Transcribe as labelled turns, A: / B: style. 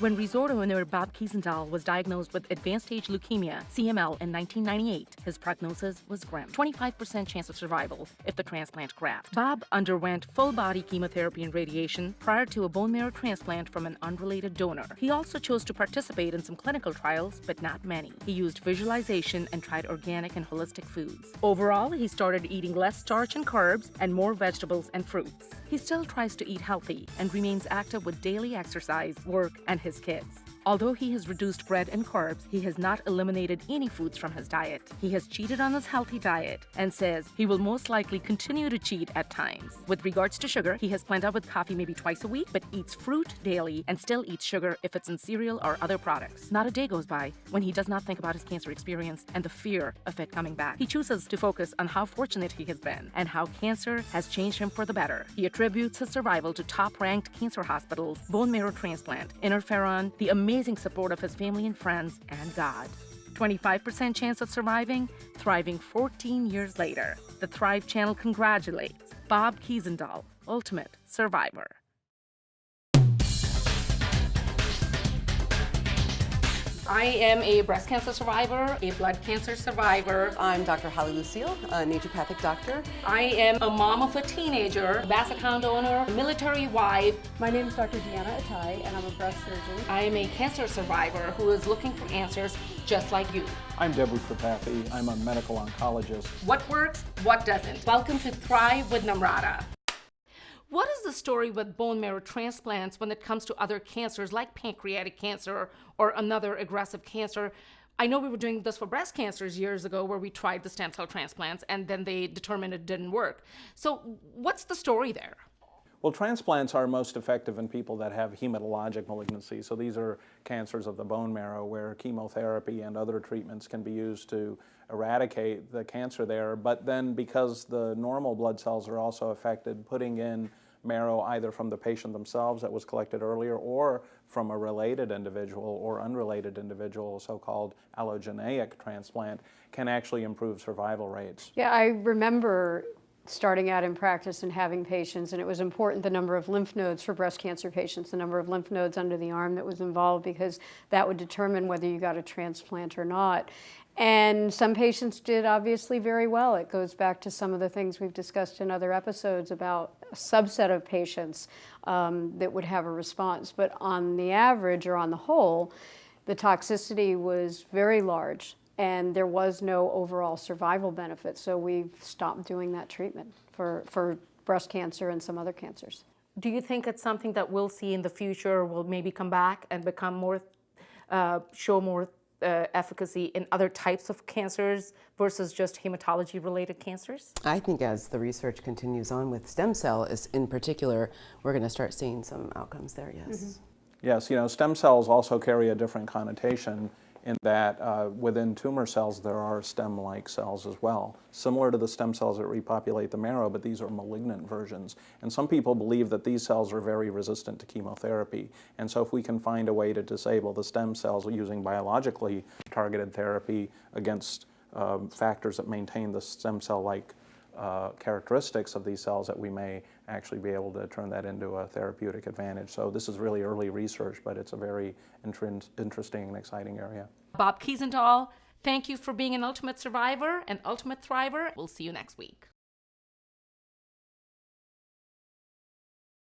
A: When resort owner Bob Kiesendahl was diagnosed with advanced stage leukemia, CML, in 1998, his prognosis was grim. 25% chance of survival if the transplant graft. Bob underwent full-body chemotherapy and radiation prior to a bone marrow transplant from an unrelated donor. He also chose to participate in some clinical trials, but not many. He used visualization and tried organic and holistic foods. Overall, he started eating less starch and carbs and more vegetables and fruits. He still tries to eat healthy and remains active with daily exercise, work, and his kids. Although he has reduced bread and carbs, he has not eliminated any foods from his diet. He has cheated on his healthy diet and says he will most likely continue to cheat at times. With regards to sugar, he has planned out with coffee maybe twice a week, but eats fruit daily and still eats sugar if it's in cereal or other products. Not a day goes by when he does not think about his cancer experience and the fear of it coming back. He chooses to focus on how fortunate he has been and how cancer has changed him for the better. He attributes his survival to top-ranked cancer hospitals, bone marrow transplant, interferon, the amazing support of his family and friends, and God. 25% chance of surviving, thriving 14 years later. The Thrive Channel congratulates Bob Kiesendahl, ultimate survivor. I am a breast cancer survivor, a blood cancer survivor.
B: I'm Dr. Holly Lucille, a naturopathic doctor.
A: I am a mom of a teenager, basset hound owner, military wife.
C: My name is Dr. Deanna Atai, and I'm a breast surgeon.
A: I am a cancer survivor who is looking for answers just like you.
D: I'm Deborah Tripathi. I'm a medical oncologist.
A: What works, what doesn't? Welcome to Thrive with Namrata. What is the story with bone marrow transplants when it comes to other cancers like pancreatic cancer or another aggressive cancer? I know we were doing this for breast cancers years ago where we tried the stem cell transplants and then they determined it didn't work. So what's the story there?
D: Well, transplants are most effective in people that have hematologic malignancy. So these are cancers of the bone marrow where chemotherapy and other treatments can be used to eradicate the cancer there. But then because the normal blood cells are also affected, putting in marrow either from the patient themselves that was collected earlier or from a related individual or unrelated individual, so-called allogeneic transplant, can actually improve survival rates.
C: Yeah, I remember starting out in practice and having patients, and it was important the number of lymph nodes for breast cancer patients, the number of lymph nodes under the arm that was involved, because that would determine whether you got a transplant or not. And some patients did obviously very well. It goes back to some of the things we've discussed in other episodes about a subset of patients that would have a response. But on the average or on the whole, the toxicity was very large and there was no overall survival benefit. So we've stopped doing that treatment for breast cancer and some other cancers.
A: Do you think it's something that we'll see in the future will maybe come back and become more, show more efficacy in other types of cancers versus just hematology-related cancers?
B: I think as the research continues on with stem cell, in particular, we're going to start seeing some outcomes there, yes.
C: Mm-hmm.
D: Yes, you know, stem cells also carry a different connotation in that within tumor cells there are stem-like cells as well, similar to the stem cells that repopulate the marrow, but these are malignant versions. And some people believe that these cells are very resistant to chemotherapy. And so if we can find a way to disable the stem cells using biologically targeted therapy against factors that maintain the stem cell-like characteristics of these cells, that we may actually be able to turn that into a therapeutic advantage. So this is really early research, but it's a very interesting and exciting area.
A: Bob Kiesendahl, thank you for being an ultimate survivor and ultimate thriver. We'll see you next week.